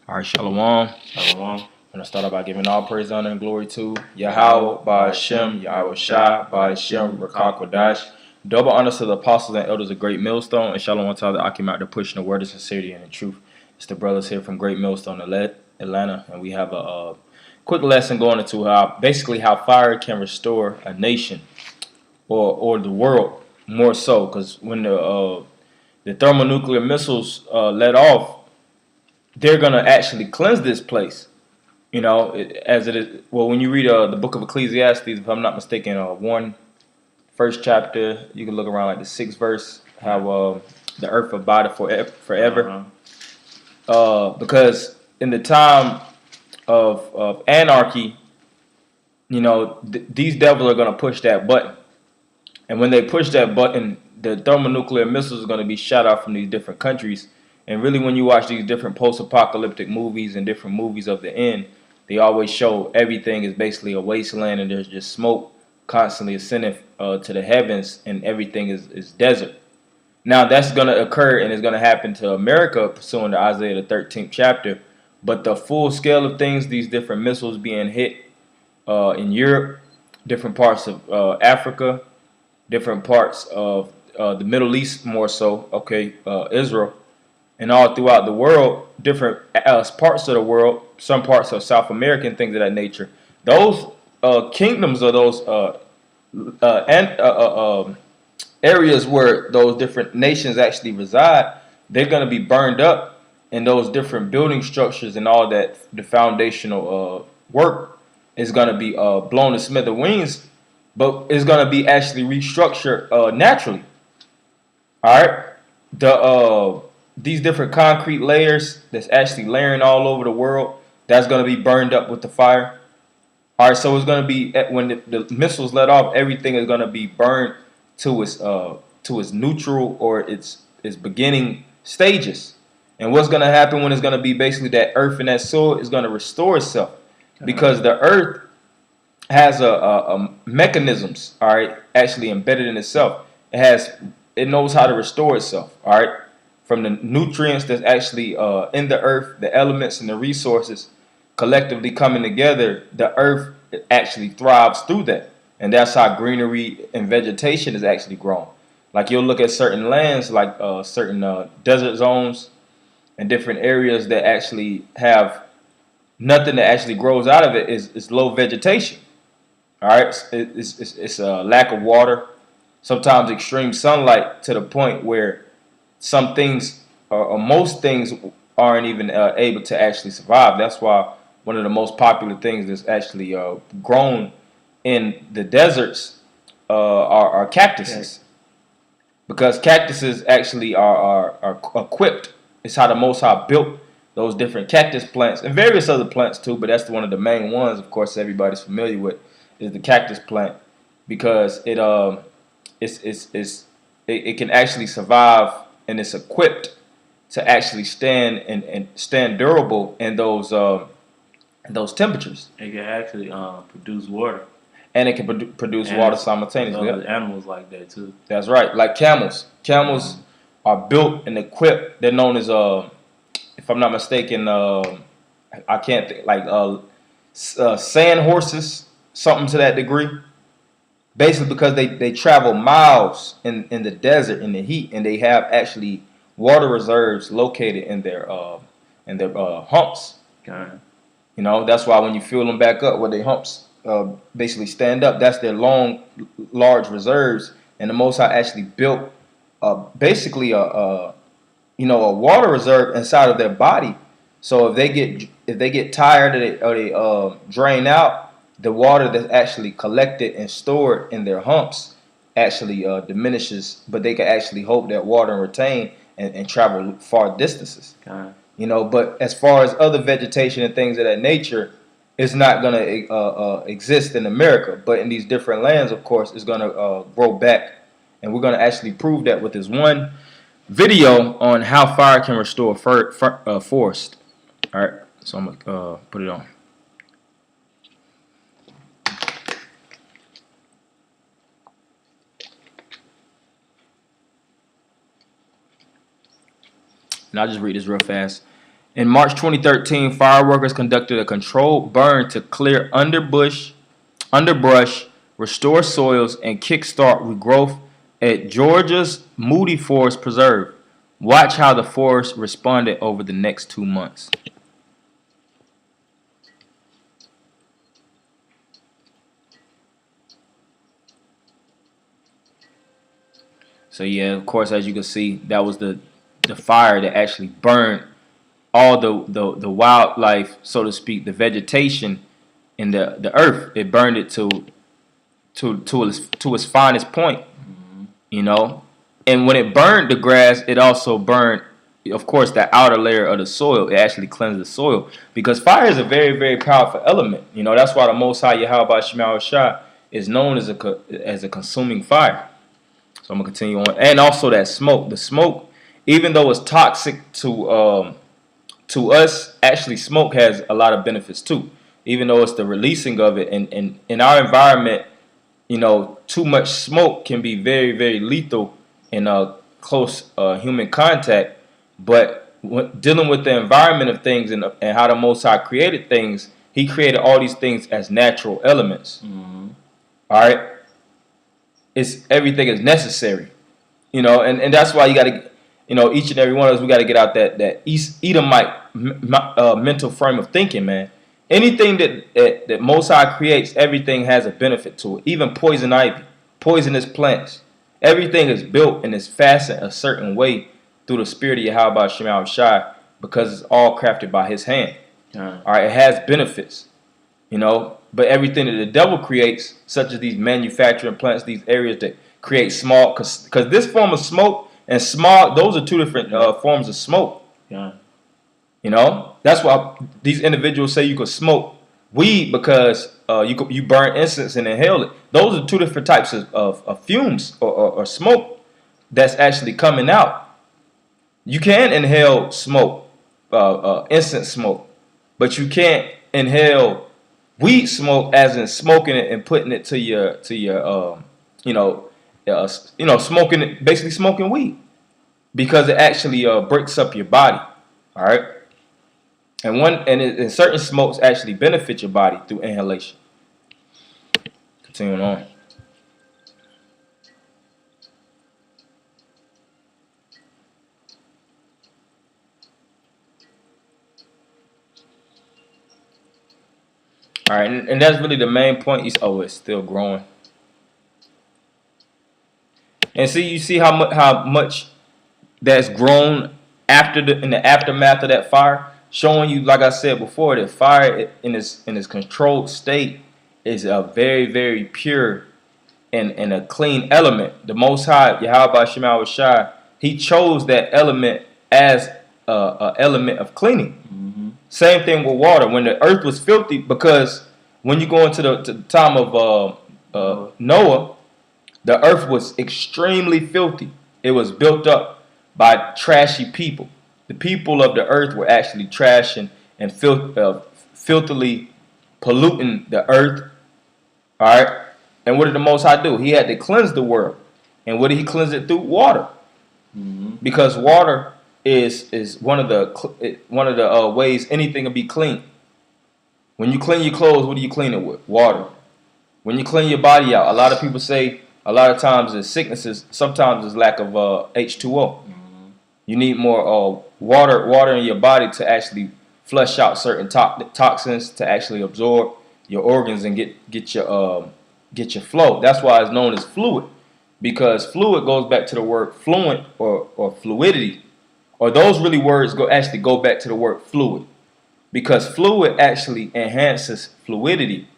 All right, Shalom. Shalom. I'm going to start out by giving all praise, honor, and glory to Yahweh, by Hashem, Yahweh Shai, by Hashem, Rakak Kodash. Double honors to the apostles and elders of Great Millstone, and Shalom to all the Akim out there pushing the word of sincerity and the truth. It's the brothers here from Great Millstone, Atlanta, and we have a quick lesson going into how fire can restore a nation or the world more so, because when the thermonuclear missiles let off, they're going to actually cleanse this place. You know, as it is. Well, when you read the book of Ecclesiastes, if I'm not mistaken, first chapter, you can look around like the 6th verse, how the earth abideth forever. Because in the time of anarchy, you know, these devils are going to push that button. And when they push that button, the thermonuclear missiles are going to be shot out from these different countries. And really, when you watch these different post-apocalyptic movies and different movies of the end, they always show everything is basically a wasteland and there's just smoke constantly ascending to the heavens, and everything is desert. Now, that's going to occur and it's going to happen to America pursuant to Isaiah the 13th chapter. But the full scale of things, these different missiles being hit in Europe, different parts of Africa, different parts of the Middle East more so, Israel, and all throughout the world, different parts of the world, some parts of South America and things of that nature. Those kingdoms or those areas where those different nations actually reside, they're going to be burned up, and those different building structures and all that, the foundational work is going to be blown to smithereens, but it's going to be actually restructured naturally. All right, these different concrete layers that's actually layering all over the world, that's going to be burned up with the fire. All right, so it's going to be when the missiles let off, everything is going to be burned to its neutral or its beginning stages. And what's going to happen when it's going to be basically that earth and that soil is going to restore itself, because the earth has a mechanisms, all right, actually embedded in itself. It knows how to restore itself, all right, from the nutrients that's actually in the earth, the elements and the resources collectively coming together. The earth actually thrives through that, and that's how greenery and vegetation is actually grown. Like, you'll look at certain lands, like certain desert zones and different areas that actually have nothing that actually grows out of it, is low vegetation. All right, it's a lack of water, sometimes extreme sunlight, to the point where some things or most things aren't even able to actually survive. That's why one of the most popular things that's actually grown in the deserts are cactuses, because cactuses actually are equipped. It's how the Most High built those different cactus plants and various other plants too, but that's one of the main ones, of course, everybody's familiar with, is the cactus plant, because it can actually survive, and it's equipped to actually stand and stand durable in those temperatures. It can actually produce water. And it can produce water simultaneously. There's animals like that too. That's right, like camels. Camels are built and equipped. They're known as if I'm not mistaken, I can't think, like sand horses, something to that degree. Basically, because they travel miles in the desert in the heat, and they have actually water reserves located in their humps. Okay. You know, that's why when you fuel them back up, where their humps basically stand up, that's their large reserves. And the Most High actually built basically a water reserve inside of their body. So if they get tired or they drain out, the water that's actually collected and stored in their humps actually diminishes, but they can actually hold that water and retain and travel far distances. Okay. You know, but as far as other vegetation and things of that nature, it's not going to exist in America. But in these different lands, of course, it's going to grow back. And we're going to actually prove that with this one video on how fire can restore forest. All right, so I'm going to put it on. And I'll just read this real fast. In March 2013, fire workers conducted a controlled burn to clear underbrush, restore soils, and kickstart regrowth at Georgia's Moody Forest Preserve. Watch how the forest responded over the next 2 months. So yeah, of course, as you can see, that was the fire that actually burned all the wildlife, so to speak, the vegetation in the earth. It burned it to its finest point, you know. And when it burned the grass, it also burned, of course, that outer layer of the soil. It actually cleansed the soil because fire is a very, very powerful element. You know, that's why the Most High Yahweh Shema Shah is known as a consuming fire. So I'm gonna continue on, and also that smoke. The smoke, even though it's toxic to us, actually smoke has a lot of benefits too. Even though it's the releasing of it, and in our environment, you know, too much smoke can be very, very lethal in close human contact. But dealing with the environment of things and how the Most High created things, He created all these things as natural elements. All right, everything is necessary, you know, and that's why you got to, you know, each and every one of us, we got to get out that Edomite mental frame of thinking, man. Anything that Most High creates, everything has a benefit to it. Even poison ivy, poisonous plants, everything is built and is fastened a certain way through the spirit of Yahweh Shema Shai, because it's all crafted by His hand. All right, it has benefits, you know. But everything that the devil creates, such as these manufacturing plants, these areas that create smog, because this form of smoke and smog, those are two different forms of smoke. Yeah. You know, that's why these individuals say you could smoke weed because you burn incense and inhale it. Those are two different types of fumes or smoke that's actually coming out. You can inhale smoke, incense smoke, but you can't inhale weed smoke, as in smoking it and putting it to your smoking it, basically smoking weed, because it actually breaks up your body. All right, and certain smokes actually benefit your body through inhalation. Continuing on. All right, and that's really the main point. It's still growing. And you see how much that's grown in the aftermath of that fire, showing you, like I said before, that fire in its controlled state is a very, very pure and a clean element. The Most High Yahweh Shema Shai, He chose that element as a element of cleaning. Same thing with water. When the earth was filthy, because when you go into the time of Noah, the earth was extremely filthy. It was built up by trashy people. The people of the earth were actually trashing and filthily polluting the earth. All right. And what did the Most High do? He had to cleanse the world. And what did He cleanse it through? Water. Because water is one of the ways anything can be clean. When you clean your clothes, what do you clean it with? Water. When you clean your body out, a lot of people say a lot of times it's sicknesses. Sometimes it's lack of H2O. You need more water in your body to actually flush out certain toxins, to actually absorb your organs and get your flow. That's why it's known as fluid, because fluid goes back to the word fluent or fluidity. Or those really words go back to the word fluid, because fluid actually enhances fluidity.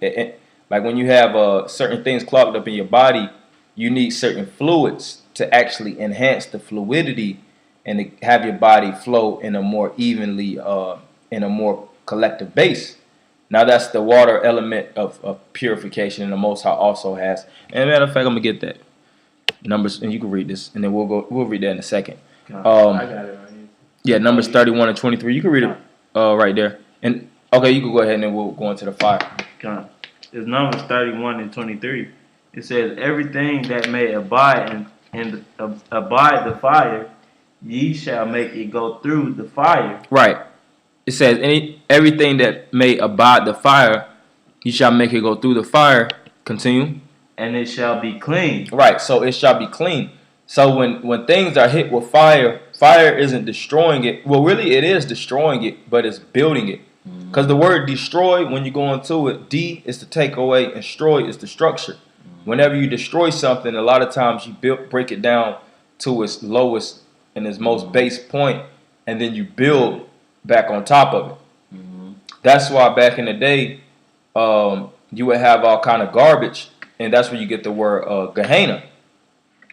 Like when you have certain things clogged up in your body, you need certain fluids to actually enhance the fluidity and to have your body flow in a more evenly, in a more collective base. Now that's the water element of purification, and the Most High also has. And matter of fact, I'm gonna get that numbers, and you can read this, and then we'll read that in a second. I got it right here. Yeah, Numbers 31 and 23. You can read it right there. And okay, you can go ahead and then we'll go into the fire. It's Numbers 31 and 23. It says, "Everything that may abide abide the fire, ye shall make it go through the fire." Right. it says everything that may abide the fire, you shall make it go through the fire. Continue. And it shall be clean. Right. So it shall be clean. So when things are hit with fire, fire isn't destroying it. Well, really, it is destroying it, but it's building it. Because the word destroy, when you go into it, D is to take away, and destroy is the structure. Whenever you destroy something, a lot of times you break it down to its lowest and its most base point, and then you build back on top of it. That's why back in the day, you would have all kind of garbage, and that's where you get the word Gehenna.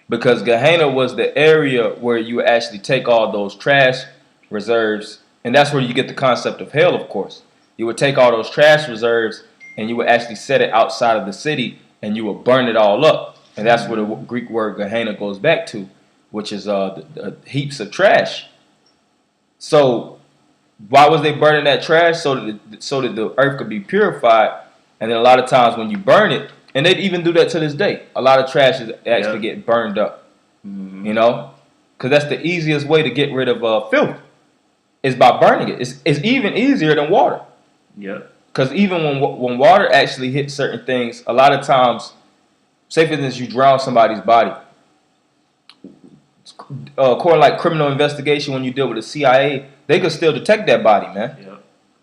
Because Gehenna was the area where you would actually take all those trash reserves, and that's where you get the concept of hell, of course. You would take all those trash reserves, and you would actually set it outside of the city, and you would burn it all up. And that's where the Greek word Gehenna goes back to, which is the heaps of trash. So why was they burning that trash? So that the earth could be purified. And then a lot of times when you burn it, and they'd even do that to this day, a lot of trash is actually get burned up. You know, because that's the easiest way to get rid of filth is by burning it. It's even easier than water. Because even when water actually hits certain things, a lot of times, say for instance, you drown somebody's body. According like criminal investigation, when you deal with the CIA, they could still detect that body, man.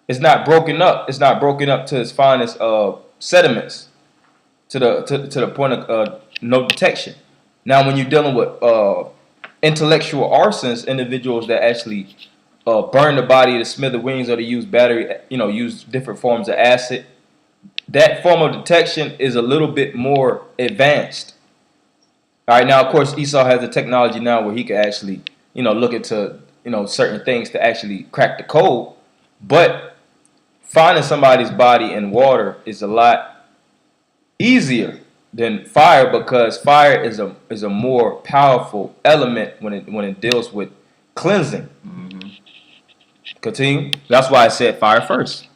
It's not broken up. It's not broken up to its finest sediments to the point of no detection. Now, when you're dealing with intellectual arsons, individuals that actually burn the body to smithereens or to use use different forms of acid, that form of detection is a little bit more advanced. All right, now of course Esau has the technology now where he can actually, look into, certain things to actually crack the code. But finding somebody's body in water is a lot easier than fire, because fire is a more powerful element when it deals with cleansing. Continue. That's why I said fire first.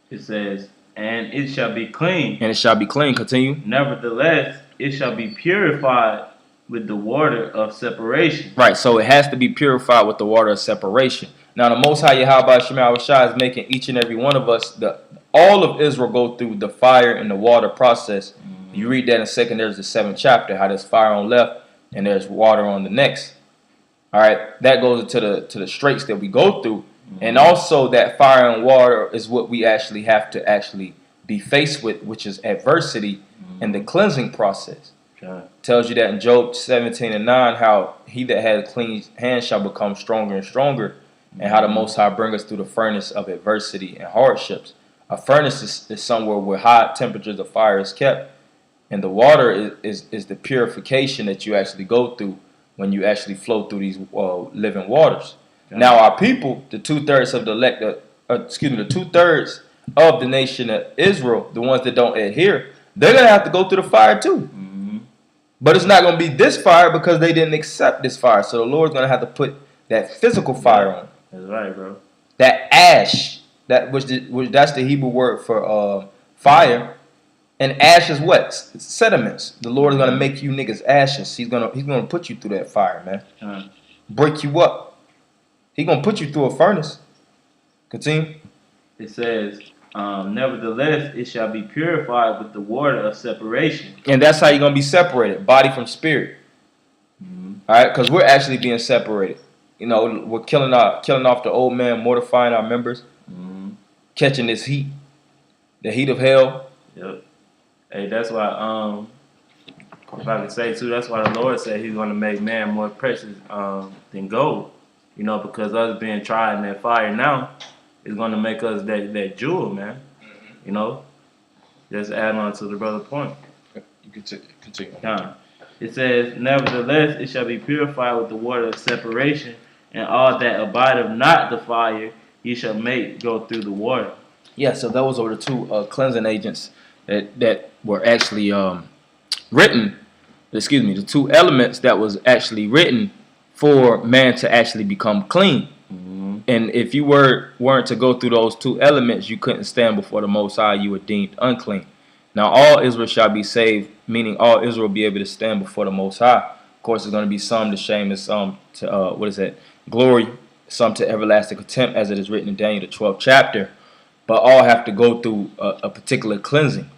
It says, and it shall be clean. And it shall be clean. Continue. Nevertheless, it shall be purified with the water of separation. Right, so it has to be purified with the water of separation. Now, the Most High Yahweh Shema Shai is making each and every one of us, all of Israel, go through the fire and the water process. You read that in 2 there's the 7th chapter, how there's fire on left and there's water on the next. All right, that goes into the straits that we go through. And also that fire and water is what we actually have to actually be faced with, which is adversity and the cleansing process. Tells you that in Job 17:9, how he that has clean hands shall become stronger and stronger, and how the Most High bring us through the furnace of adversity and hardships. A furnace is somewhere where high temperatures of fire is kept, and the water is the purification that you actually go through when you actually flow through these living waters. Now our people, the 2/3 of the 2/3 of the nation of Israel, the ones that don't adhere, they're gonna have to go through the fire too. But it's not gonna be this fire because they didn't accept this fire. So the Lord's gonna have to put that physical fire on. That's right, bro. That ash, which that's the Hebrew word for fire, and ash is what? Sediments. The Lord is gonna make you niggas ashes. He's gonna put you through that fire, man. Break you up. He's gonna put you through a furnace. Continue. It says, nevertheless, it shall be purified with the water of separation. And that's how you're going to be separated, body from spirit. All right, because we're actually being separated. We're killing off the old man, mortifying our members, catching this heat, the heat of hell. Hey, that's why, if I could say too, that's why the Lord said He's going to make man more precious than gold. Because us being tried in that fire now is going to make us that jewel, man. Just add on to the brother's point. You continue. It says, nevertheless, it shall be purified with the water of separation, and all that abideth not the fire, ye shall make go through the water. Yeah, so those are the two cleansing agents that were actually written. The two elements that was actually written for man to actually become clean. And if you weren't to go through those two elements, you couldn't stand before the Most High. You were deemed unclean. Now all Israel shall be saved, meaning all Israel will be able to stand before the Most High. Of course, there's going to be some to shame and some to glory. some to everlasting contempt, as it is written in Daniel the 12th chapter. But all have to go through a particular cleansing,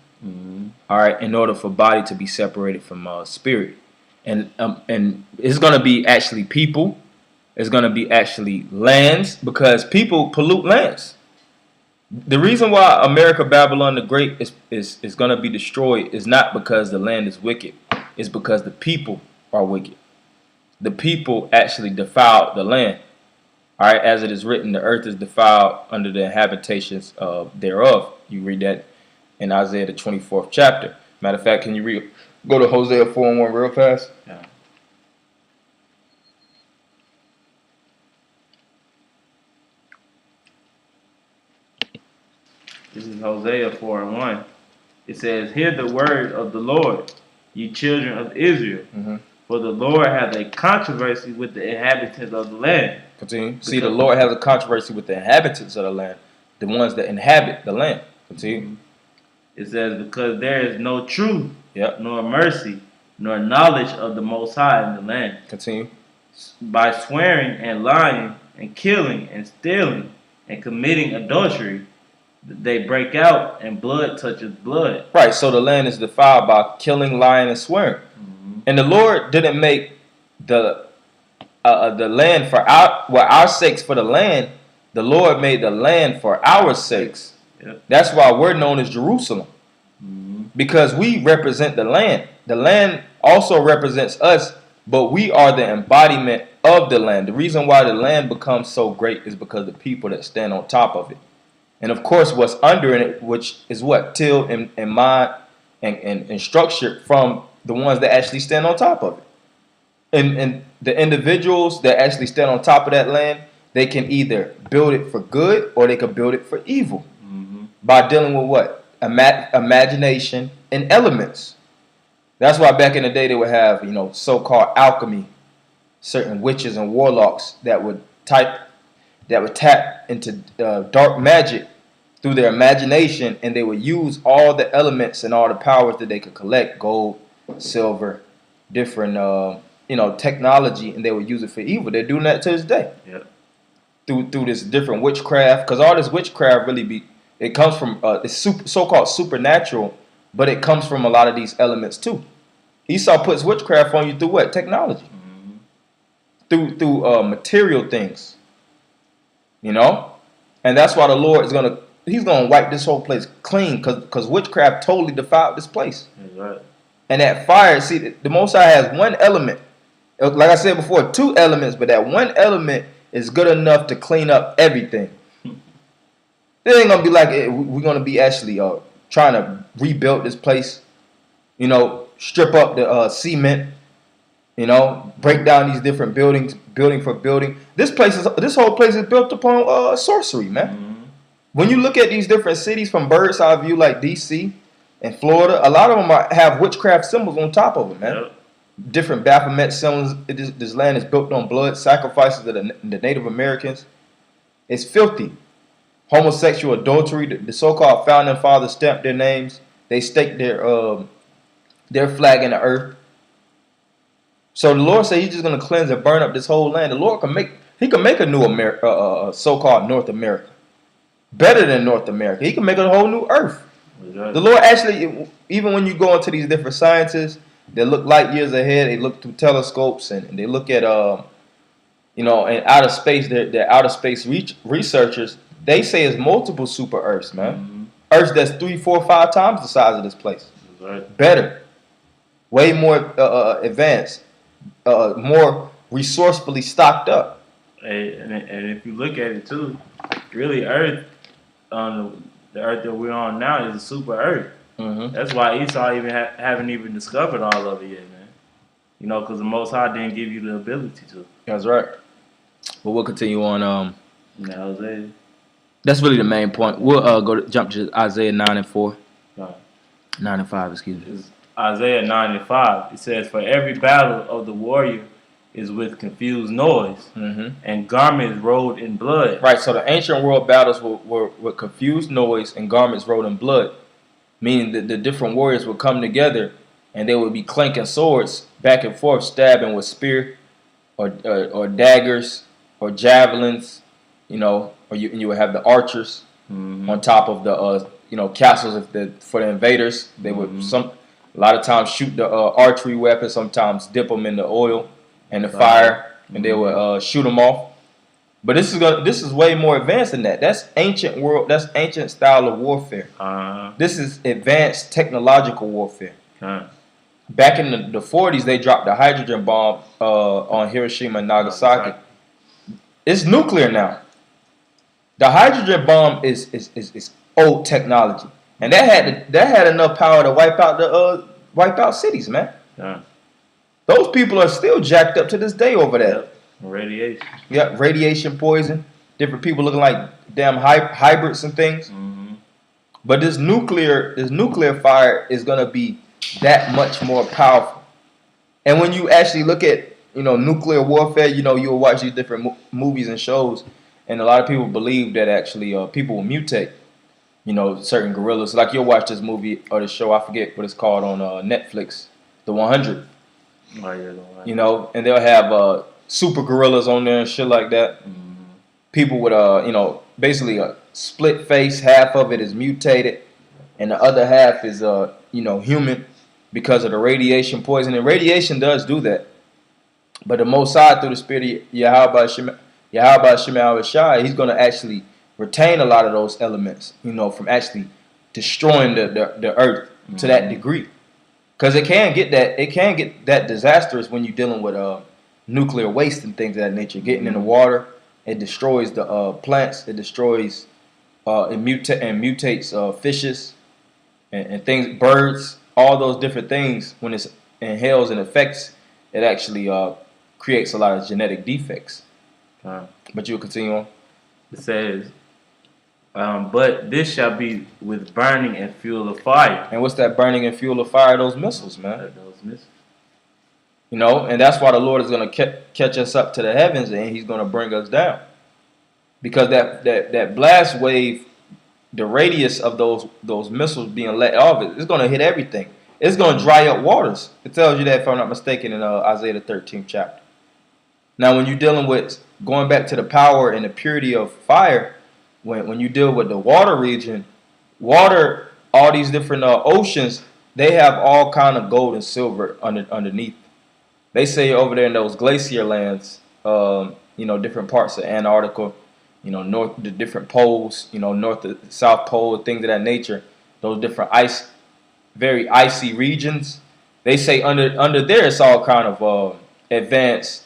all right, in order for body to be separated from spirit. And it's going to be actually people. It's going to be actually lands, because people pollute lands. The reason why America, Babylon the Great is going to be destroyed is not because the land is wicked. It's because the people are wicked. The people actually defiled the land. All right, as it is written, the earth is defiled under the habitations thereof. You read that in Isaiah the 24th chapter. Matter of fact, can you go to Hosea 4:1 real fast? Yeah. This is Hosea 4:1. It says, "Hear the word of the Lord, ye children of Israel. For the Lord hath a controversy with the inhabitants of the land." Continue. See, the Lord has a controversy with the inhabitants of the land, the ones that inhabit the land. Continue. It says, "Because there is no truth, Yep. nor mercy, nor knowledge of the Most High in the land. Continue. By swearing and lying and killing and stealing and committing adultery, they break out, and blood touches blood." Right. So the land is defiled by killing, lying, and swearing. And the Lord didn't make the land for our sakes for the land. The Lord made the land for our sakes. Yep. That's why we're known as Jerusalem, because we represent the land. The land also represents us, but we are the embodiment of the land. The reason why the land becomes so great is because the people that stand on top of it, and of course what's under it, which is what tilled and mined and structured from the ones that actually stand on top of it. And the individuals that actually stand on top of that land, they can either build it for good or they can build it for evil, by dealing with what? Imagination and elements. That's why back in the day they would have, so-called alchemy, certain witches and warlocks that would tap into dark magic through their imagination, and they would use all the elements and all the powers that they could collect, gold, silver, different technology, and they would use it for evil. They're doing that to this day. Yep. Through this different witchcraft, because all this witchcraft it comes from it's so-called supernatural, but it comes from a lot of these elements too. Esau puts witchcraft on you through what? Technology. Through material things. And that's why the Lord he's gonna wipe this whole place clean, because witchcraft totally defiled this place. That's right. And that fire, see, the Most High has one element. Like I said before, two elements, but that one element is good enough to clean up everything. It ain't gonna be like we're gonna be actually trying to rebuild this place, strip up the cement, break down these different buildings, building for building. This whole place is built upon sorcery, man. When you look at these different cities from bird's eye view, like DC and Florida, a lot of them have witchcraft symbols on top of it, man. Yep. Different Baphomet symbols. This land is built on blood sacrifices to the Native Americans. It's filthy. Homosexual adultery. The so-called founding fathers stamped their names. They staked their flag in the earth. So the Lord said He's just going to cleanse and burn up this whole land. The Lord can make a new America, so-called North America, better than North America. He can make a whole new earth. Exactly. The Lord actually, even when you go into these different sciences, they look light years ahead. They look through telescopes and they look at, in outer space. They're outer space researchers. They say it's multiple super Earths, man. Earths that's 3, 4, 5 times the size of this place. Right. Better, way more advanced, more resourcefully stocked up. And if you look at it too, really Earth, the Earth that we're on now is a super Earth. That's why Esau haven't even discovered all of it yet, man. Because the Most High didn't give you the ability to. That's right. But we'll continue on. Isaiah. That's really the main point. We'll jump to Isaiah 9:4. Right. 9:5, excuse me. It's Isaiah 9:5. It says, "For every battle of the warrior is with confused noise, and garments rolled in blood." Right. So the ancient world battles were confused noise and garments rolled in blood, meaning that the different warriors would come together and they would be clanking swords back and forth, stabbing with spear or daggers, or javelins, or you would have the archers on top of the castles. For the invaders, they would a lot of times shoot the archery weapons. Sometimes dip them in the oil and the fire, and they would shoot them off. But this is way more advanced than that. That's ancient world. That's ancient style of warfare. This is advanced technological warfare. Back in the 40s, they dropped the hydrogen bomb on Hiroshima and Nagasaki. It's nuclear now. The hydrogen bomb is old technology, and that had enough power to wipe out cities, man. Those people are still jacked up to this day over that. Radiation. Yeah, radiation poison. Different people looking like damn hybrids and things. But this nuclear fire is gonna be that much more powerful. And when you actually look at nuclear warfare, you'll watch these different movies and shows, and a lot of people believe that actually people will mutate. Certain gorillas. Like you'll watch this movie or the show, I forget what it's called on Netflix, The 100. Oh yeah, The 100. And they'll have super gorillas on there and shit like that. People with basically a split face. Half of it is mutated, and the other half is human because of the radiation poisoning. Radiation does do that, but the Mossad, through the spirit of Yahweh Shema Shai, he's going to actually retain a lot of those elements, from actually destroying the earth to that degree, because it can get that disastrous when you're dealing with nuclear waste and things of that nature. Getting in the water, it destroys the plants, it destroys it mutates fishes and things, birds, all those different things. When it inhales and affects, it actually creates a lot of genetic defects. But you'll continue on. It says, but this shall be with burning and fuel of fire. And what's that burning and fuel of fire? Those missiles, man. Those missiles. And that's why the Lord is going to catch us up to the heavens, and he's going to bring us down. Because that blast wave, the radius of those missiles being let off, it's going to hit everything. It's going to dry up waters. It tells you that, if I'm not mistaken, in Isaiah the 13th chapter. Now, when you're dealing with going back to the power and the purity of fire, when you deal with the water region, all these different oceans, they have all kind of gold and silver underneath. They say over there in those glacier lands, different parts of Antarctica, the different poles, north to south pole, things of that nature, those different very icy regions. They say under there it's all kind of advanced,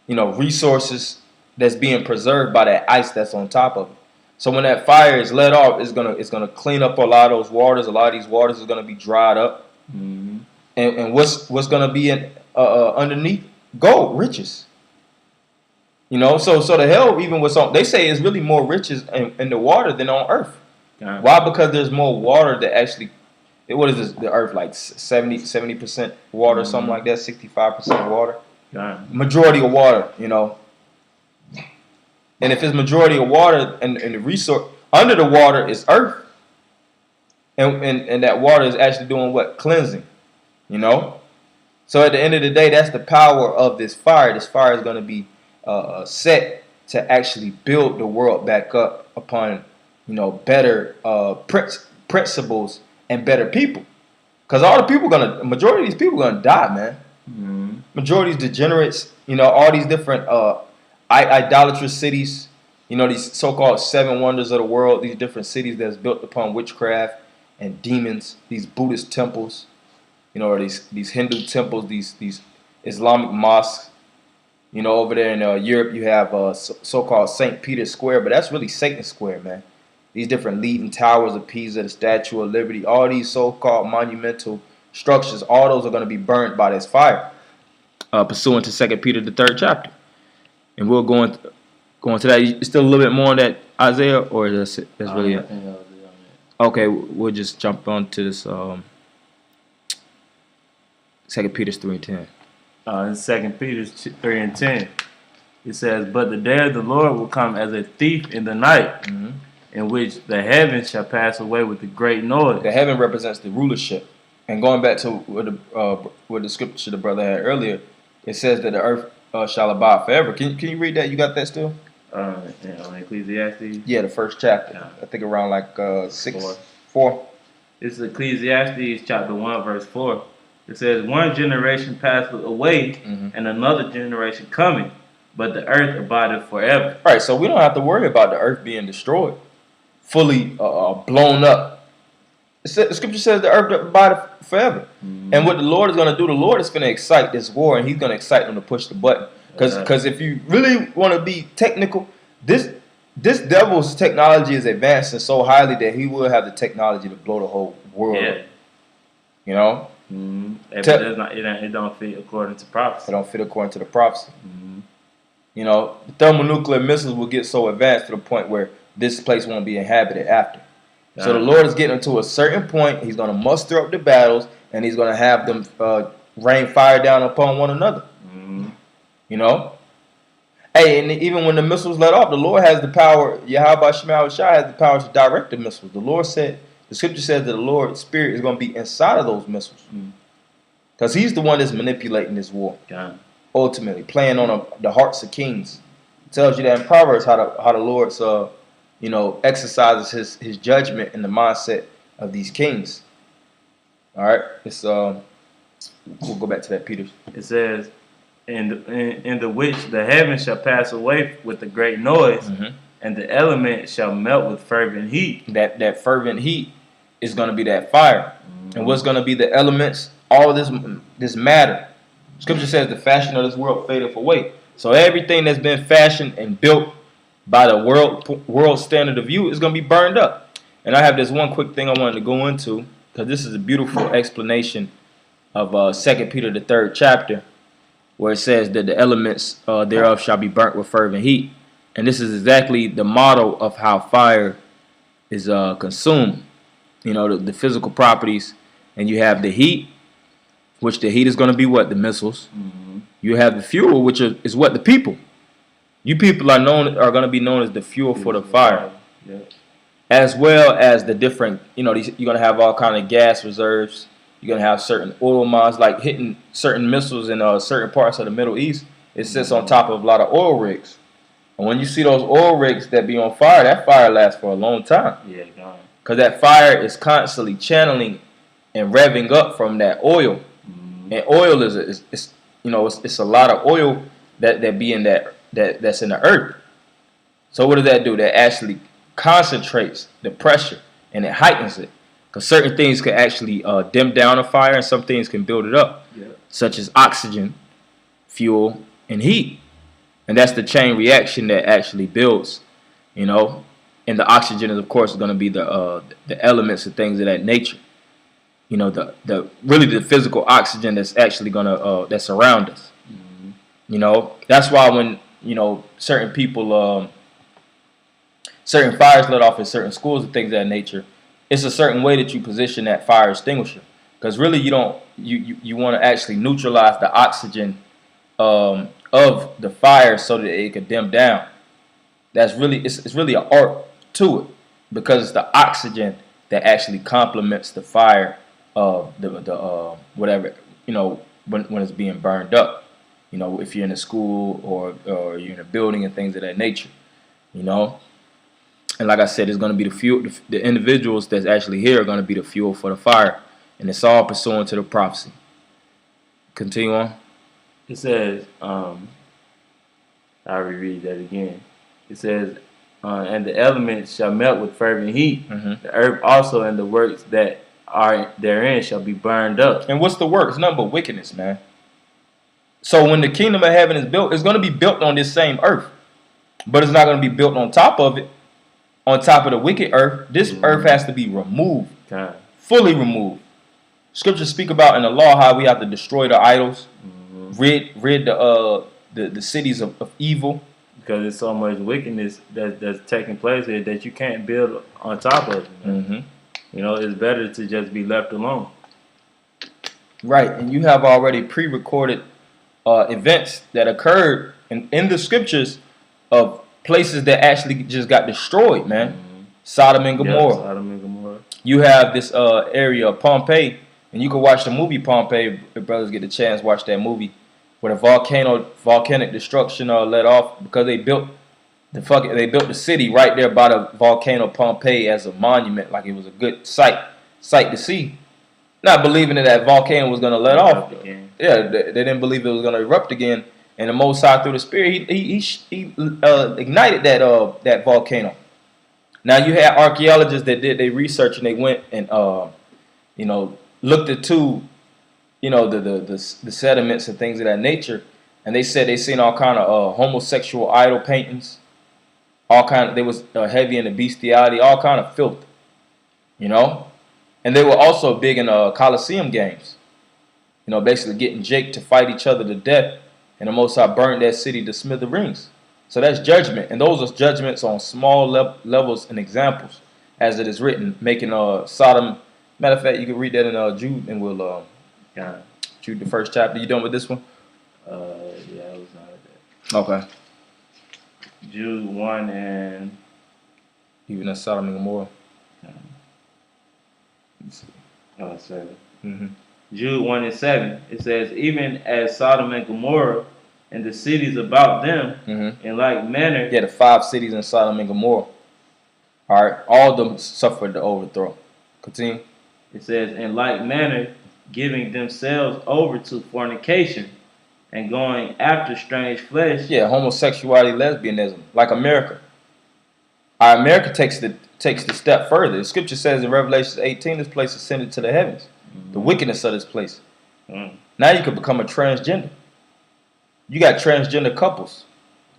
resources that's being preserved by that ice that's on top of it. So when that fire is let off, it's gonna clean up a lot of those waters. A lot of these waters is gonna be dried up. And what's gonna be underneath? Gold, riches. So the hell, even with they say is really more riches in the water than on earth. Why? Because there's more water that actually. What is this? The earth like 70% water, something like that, 65% water. Majority of water, And if it's majority of water and the resource under the water is earth, and that water is actually doing what? Cleansing, So at the end of the day, that's the power of this fire. This fire is going to be set to actually build the world back up upon, better principles and better people. Because majority of these people gonna die, man. Majority of these degenerates, all these different idolatrous cities, these so-called 7 wonders of the world, these different cities that's built upon witchcraft and demons, these Buddhist temples, or these Hindu temples, these Islamic mosques. Over there in Europe, you have so-called St. Peter's Square, but that's really Satan's Square, man. These different leaning towers of Pisa, the Statue of Liberty, all these so-called monumental structures, all those are going to be burnt by this fire, pursuant to 2 Peter, the 3rd chapter. And we'll go into that. Still a little bit more on that, Isaiah, or that's it? That's really it? Okay, we'll just jump on to this 2 Peter 3:10. In 2 Peter 3:10, it says, but the day of the Lord will come as a thief in the night, in which the heavens shall pass away with a great noise. The heaven represents the rulership. And going back to what the scripture the brother had earlier, it says that the earth shall abide forever. Can you read that? You got that still? On Ecclesiastes. Yeah, the first chapter. Yeah. I think around like 6, 4. 4. This is Ecclesiastes chapter 1, verse 4. It says, one generation passeth away, and another generation coming, but the earth abideth forever. Right, so we don't have to worry about the earth being destroyed, fully blown up. The scripture says the earth abideth forever. And what the Lord is going to do, the Lord is going to excite this war, and he's going to excite them to push the button. Because if you really want to be technical, this devil's technology is advancing so highly that he will have the technology to blow the whole world up. You know? It don't fit according to prophecy. It don't fit according to the prophecy. You know, the thermonuclear missiles will get so advanced to the point where this place won't be inhabited after. So the Lord is getting to a certain point. He's going to muster up the battles, and he's going to have them rain fire down upon one another. You know? Hey, and even when the missiles let off, the Lord has the power. Yahweh Shema Shai has the power to direct the missiles. The Lord said, the scripture says that the Lord's Spirit is going to be inside of those missiles. Because he's the one that's manipulating this war. Ultimately, playing on the hearts of kings. It tells you that in Proverbs how the Lord's exercises his judgment in the mindset of these kings. All right, we'll go back to that, Peter. It says, in the which the heavens shall pass away with a great noise, and the element shall melt with fervent heat. That fervent heat is going to be that fire. And what's going to be the elements? All of this matter. Scripture says the fashion of this world fadeth away. So everything that's been fashioned and built by the world standard of view is going to be burned up. And I have this one quick thing I wanted to go into, because this is a beautiful explanation of 2 Peter the 3rd chapter, where it says that the elements thereof shall be burnt with fervent heat. And this is exactly the model of how fire is consumed. You know, the physical properties. And you have the heat, which the heat is going to be what? The missiles. You have the fuel, which is what? The people. You people are going to be known as the fuel for the fire. As well as the different, you're going to have all kind of gas reserves. You're going to have certain oil mines, like hitting certain missiles in certain parts of the Middle East. It sits on top of a lot of oil rigs. And when you see those oil rigs that be on fire, that fire lasts for a long time. Because that fire is constantly channeling and revving up from that oil. And oil it's a lot of oil that be in that's in the earth. So what does that do? That actually concentrates the pressure and it heightens it. Because certain things can actually dim down a fire, and some things can build it up, such as oxygen, fuel, and heat. And that's the chain reaction that actually builds, And the oxygen is, of course, going to be the elements and things of that nature. Really the physical oxygen that's actually gonna that's around us. That's why when certain people certain fires let off in certain schools and things of that nature, it's a certain way that you position that fire extinguisher, because really you want to actually neutralize the oxygen of the fire so that it can dim down. That's really it's really an art to it, because it's the oxygen that actually complements the fire of the whatever when it's being burned up. If you're in a school or you're in a building and things of that nature. And like I said, it's going to be the fuel. The individuals that's actually here are going to be the fuel for the fire, and it's all pursuant to the prophecy. Continue on. It says, I'll reread that again. It says, and the elements shall melt with fervent heat. The earth also and the works that are therein shall be burned up. And what's the work? It's nothing but wickedness, man. So when the kingdom of heaven is built, it's going to be built on this same earth, but it's not going to be built on top of it. On top of the wicked earth, this earth has to be removed, fully removed. Scriptures speak about in the law how we have to destroy the idols, rid the cities of evil. Because there's so much wickedness that's taking place here that you can't build on top of it. It's better to just be left alone. Right, and you have already pre-recorded events that occurred in the scriptures of places that actually just got destroyed, man. Sodom and Gomorrah. Sodom and Gomorrah. You have this area of Pompeii, and you can watch the movie Pompeii. If brothers get the chance, watch that movie. where the volcanic destruction let off because they built the city right there by the volcano Pompeii as a monument, like it was a good sight to see. Not believing that volcano was going to let off. Yeah, they didn't believe it was going to erupt again. And the Most High through the Spirit, he ignited that volcano. Now you had archaeologists that did their research and they went and looked into the sediments and things of that nature, and they said they seen all kind of homosexual idol paintings, they was heavy in the bestiality, all kind of filth, and they were also big in Colosseum games, basically getting Jake to fight each other to death, and the Most High burned that city to smithereens. So that's judgment, and those are judgments on small levels and examples, as it is written, making Sodom. Matter of fact, you can read that in Jude, and we'll Jude the first chapter. You done with this one? Yeah, I was not at that. Okay. Jude 1 and even at Sodom and Gomorrah. Oh, 7. Mm-hmm. Jude 1 and 7. It says, even as Sodom and Gomorrah and the cities about them, in like manner. Yeah, the 5 cities in Sodom and Gomorrah. All right, all of them suffered the overthrow. Continue. It says, in like manner, giving themselves over to fornication and going after strange flesh. Yeah, homosexuality, lesbianism, like America. Our America takes the step further. The scripture says in Revelation 18, this place ascended to the heavens. The wickedness of this place. Now you could become a transgender. You got transgender couples.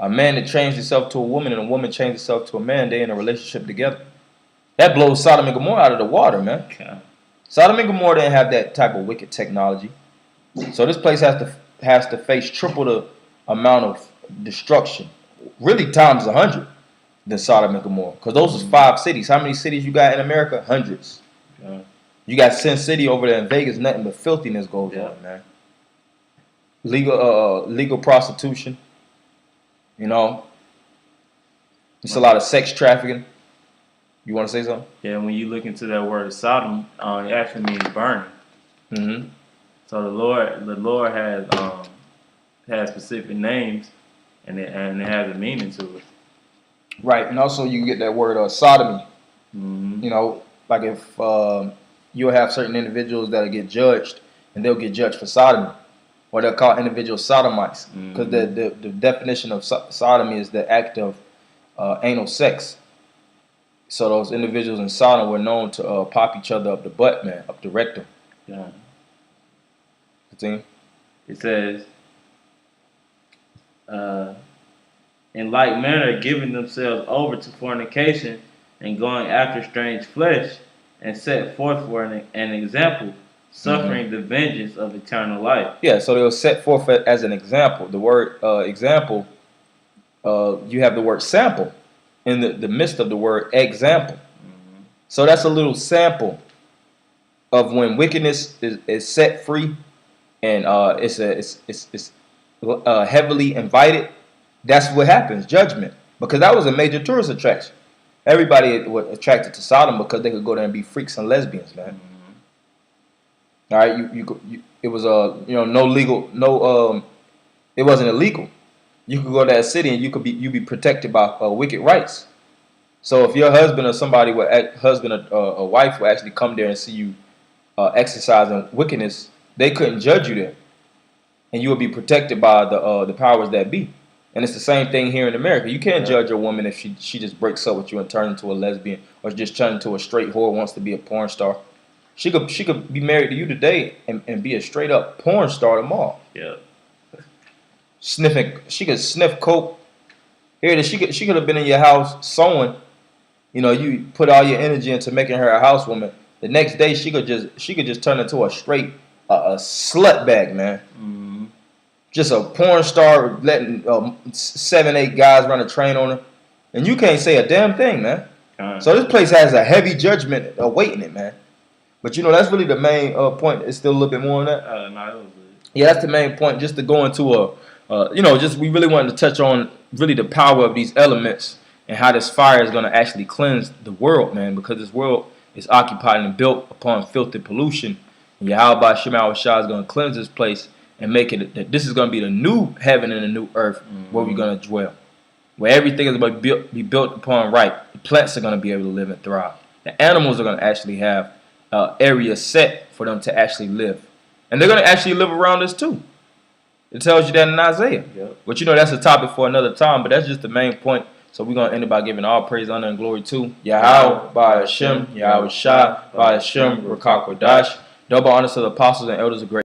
A man that changed himself to a woman and a woman changed herself to a man. They're in a relationship together. That blows Sodom and Gomorrah out of the water, man. Okay. Sodom and Gomorrah didn't have that type of wicked technology. So this place has to face triple the amount of destruction. Really times 100 than Sodom and Gomorrah. Because those was 5 cities. How many cities you got in America? Hundreds. Yeah. You got Sin City over there in Vegas, nothing but filthiness goes on, man. Legal prostitution. It's a lot of sex trafficking. You want to say something? Yeah, when you look into that word Sodom, it actually means burning. Mm-hmm. So the Lord has specific names, and it has a meaning to it. Right, and also you get that word sodomy. Mm-hmm. Like if you'll have certain individuals that'll get judged, and they'll get judged for sodomy, or they'll call individuals sodomites, because the definition of sodomy is the act of anal sex. So those individuals in Sodom were known to pop each other up the butt, man, up the rectum. Yeah. Continue. It says, in like manner, giving themselves over to fornication and going after strange flesh, and set forth for an example, suffering the vengeance of eternal life. Yeah, so they were set forth as an example. The word example, you have the word sample in the midst of the word example. So that's a little sample of when wickedness is set free, and it's heavily invited. That's what happens, judgment. Because that was a major tourist attraction. Everybody was attracted to Sodom because they could go there and be freaks and lesbians, man. All right, it was it wasn't illegal. You could go to that city and you be protected by wicked rights. So if your husband or somebody, or wife will actually come there and see you exercising wickedness, they couldn't judge you there, and you would be protected by the powers that be. And it's the same thing here in America. You can't judge a woman if she just breaks up with you and turns into a lesbian, or just turns into a straight whore, wants to be a porn star. She could be married to you today and be a straight up porn star tomorrow. Yeah. She could sniff coke. She could have been in your house sewing. You put all your energy into making her a housewoman. The next day she could just turn into a straight a slut bag, man. Mm-hmm. Just a porn star letting 7-8 guys run a train on her, and you can't say a damn thing, man. So this place has a heavy judgment awaiting it, man. But that's really the main point. It's still a little bit more on that. No, it was good. Yeah, that's the main point. Just to go into we really wanted to touch on really the power of these elements and how this fire is going to actually cleanse the world, man. Because this world is occupied and built upon filth and pollution, and Yahweh Shema Shah is going to cleanse this place and make it that this is going to be the new heaven and the new earth where we're going to dwell, where everything is going to be built upon right. The plants are going to be able to live and thrive. The animals are going to actually have areas set for them to actually live, and they're going to actually live around us too. It tells you that in Isaiah. Yep. But that's a topic for another time. But that's just the main point. So we're going to end it by giving all praise, honor, and glory to Yahweh, by Hashem, Yahweh Shai, by Hashem, Rakak Wadash. Double honors to the apostles and elders of great.